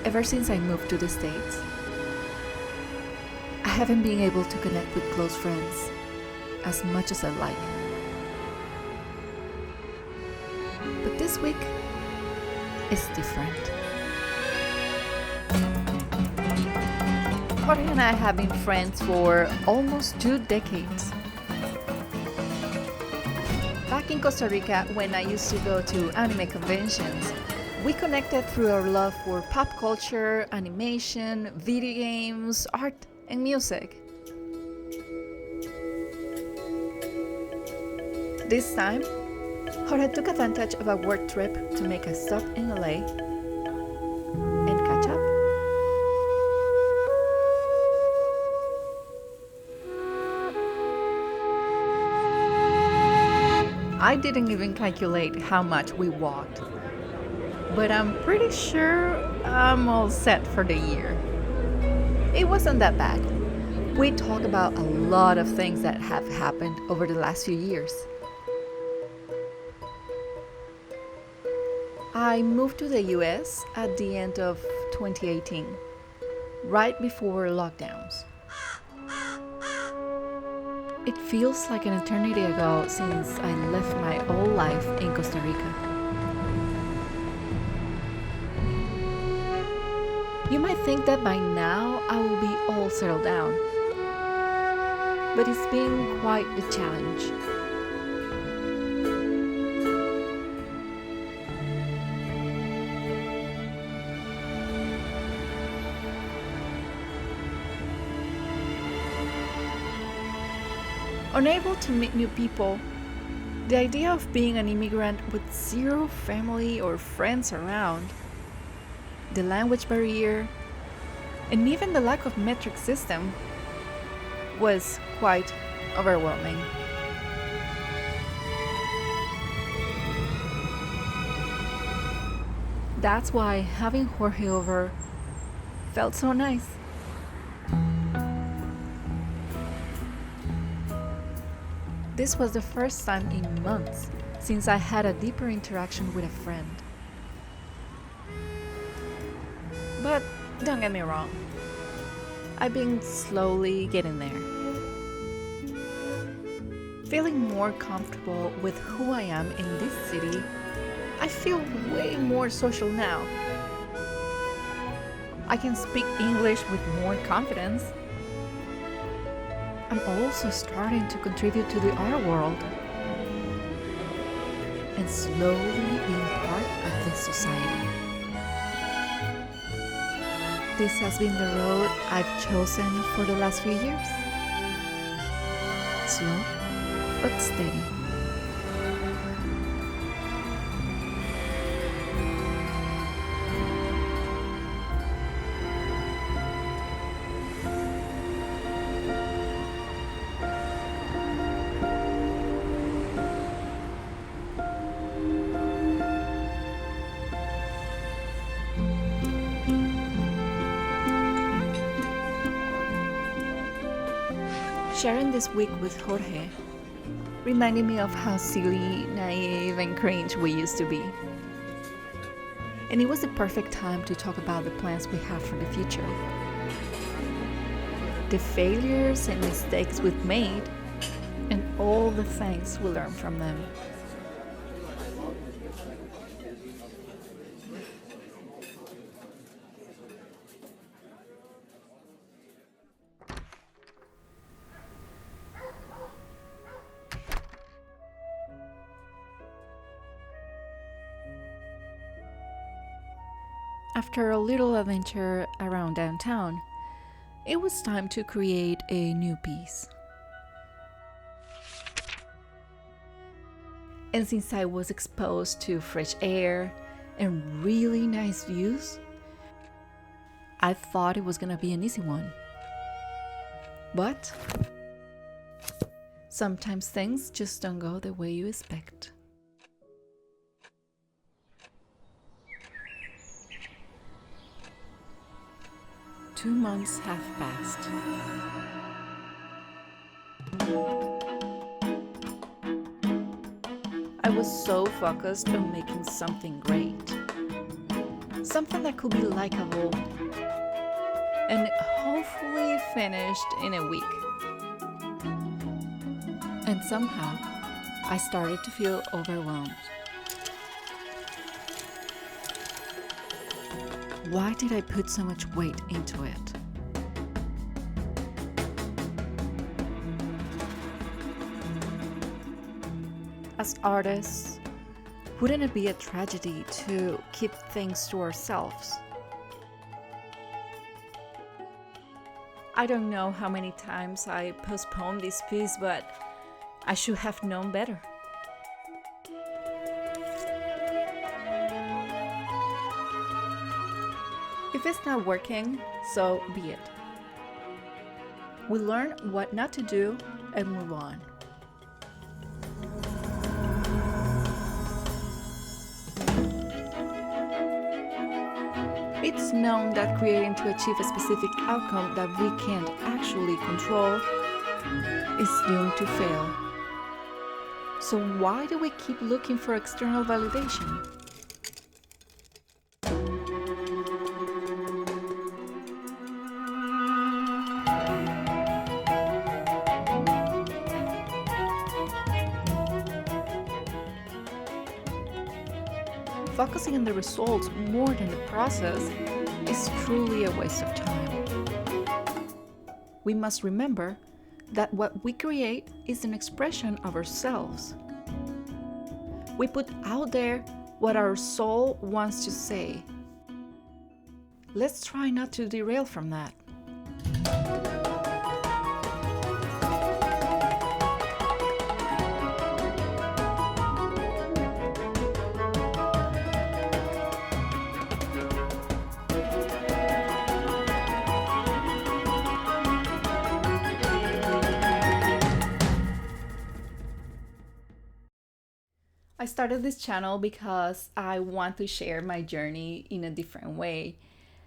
Ever since I moved to the States, I haven't been able to connect with close friends as much as I'd like. But this week is different. Jorge and I have been friends for almost 2 decades. Back in Costa Rica, when I used to go to anime conventions, we connected through our love for pop culture, animation, video games, art, and music. This time, Jorge took advantage of a work trip to make a stop in LA and catch up. I didn't even calculate how much we walked, but I'm pretty sure I'm all set for the year. It wasn't that bad. We talked about a lot of things that have happened over the last few years. I moved to the US at the end of 2018, right before lockdowns. It feels like an eternity ago since I left my old life in Costa Rica. You might think that by now I will be all settled down, but it's been quite the challenge. Unable to meet new people, the idea of being an immigrant with zero family or friends around, the language barrier, and even the lack of metric system was quite overwhelming. That's why having Jorge over felt so nice. This was the first time in months since I had a deeper interaction with a friend. But don't get me wrong, I've been slowly getting there. Feeling more comfortable with who I am in this city, I feel way more social now. I can speak English with more confidence. I'm also starting to contribute to the art world and slowly being part of this society. This has been the road I've chosen for the last few years. Slow but steady. Sharing this week with Jorge reminded me of how silly, naive, and cringe we used to be. And it was the perfect time to talk about the plans we have for the future. The failures and mistakes we've made, and all the things we learned from them. After a little adventure around downtown, it was time to create a new piece. And since I was exposed to fresh air and really nice views, I thought it was gonna be an easy one. But sometimes things just don't go the way you expect. Two months have passed. I was so focused on making something great. something that could be likable and hopefully finished in a week. And somehow, I started to feel overwhelmed. Why did I put so much weight into it? As artists, wouldn't it be a tragedy to keep things to ourselves? I don't know how many times I postponed this piece, but I should have known better. If it's not working, so be it. We learn what not to do and move on. It's known that creating to achieve a specific outcome that we can't actually control is doomed to fail. So why do we keep looking for external validation? Focusing on the results more than the process is truly a waste of time. We must remember that what we create is an expression of ourselves. We put out there what our soul wants to say. Let's try not to derail from that. I started this channel because I want to share my journey in a different way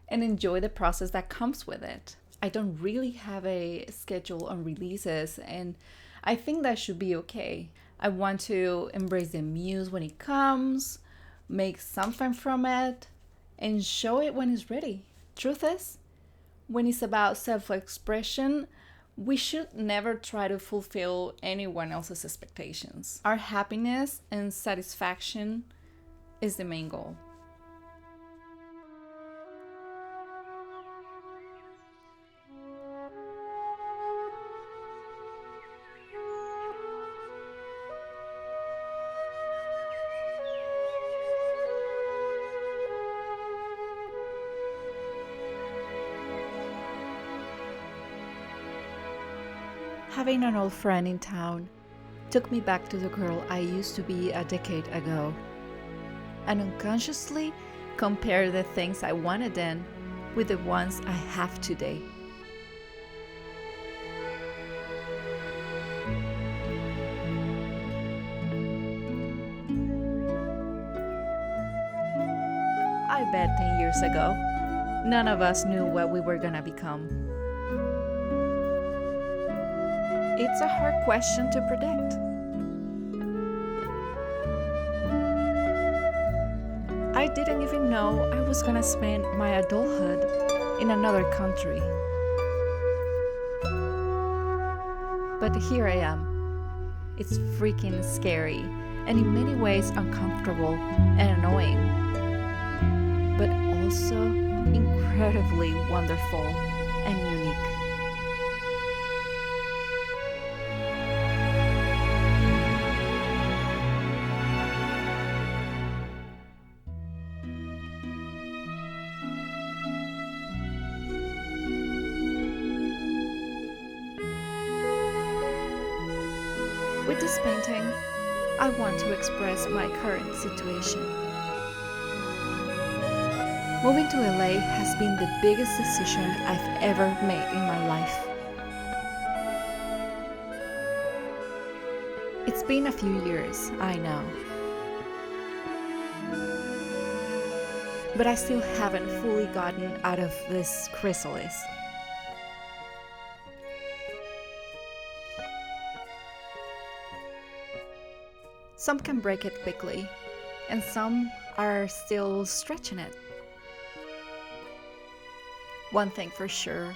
and enjoy the process that comes with it. I don't really have a schedule on releases, and I think that should be okay. I want to embrace the muse when it comes, make something from it, and show it when it's ready. Truth is, when it's about self-expression, we should never try to fulfill anyone else's expectations. Our happiness and satisfaction is the main goal. Having an old friend in town took me back to the girl I used to be a decade ago, and unconsciously compared the things I wanted then with the ones I have today. I bet 10 years ago, none of us knew what we were gonna become. It's a hard question to predict. I didn't even know I was gonna spend my adulthood in another country. But here I am. It's freaking scary and in many ways uncomfortable and annoying, but also incredibly wonderful and unique. With this painting, I want to express my current situation. Moving to LA has been the biggest decision I've ever made in my life. It's been a few years, I know. But I still haven't fully gotten out of this chrysalis. Some can break it quickly, and some are still stretching it. One thing for sure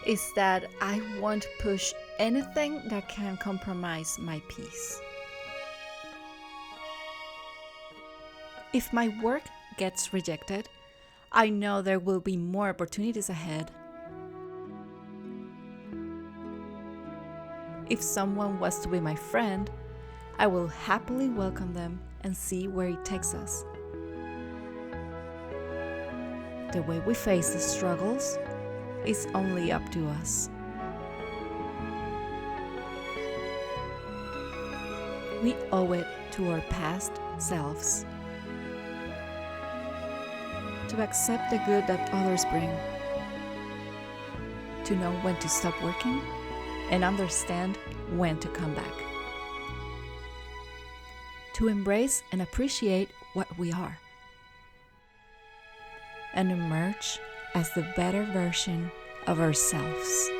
is that I won't push anything that can compromise my peace. If my work gets rejected, I know there will be more opportunities ahead. If someone wants to be my friend, I will happily welcome them and see where it takes us. The way we face the struggles is only up to us. We owe it to our past selves to accept the good that others bring, to know when to stop working and understand when to come back, to embrace and appreciate what we are, and emerge as the better version of ourselves.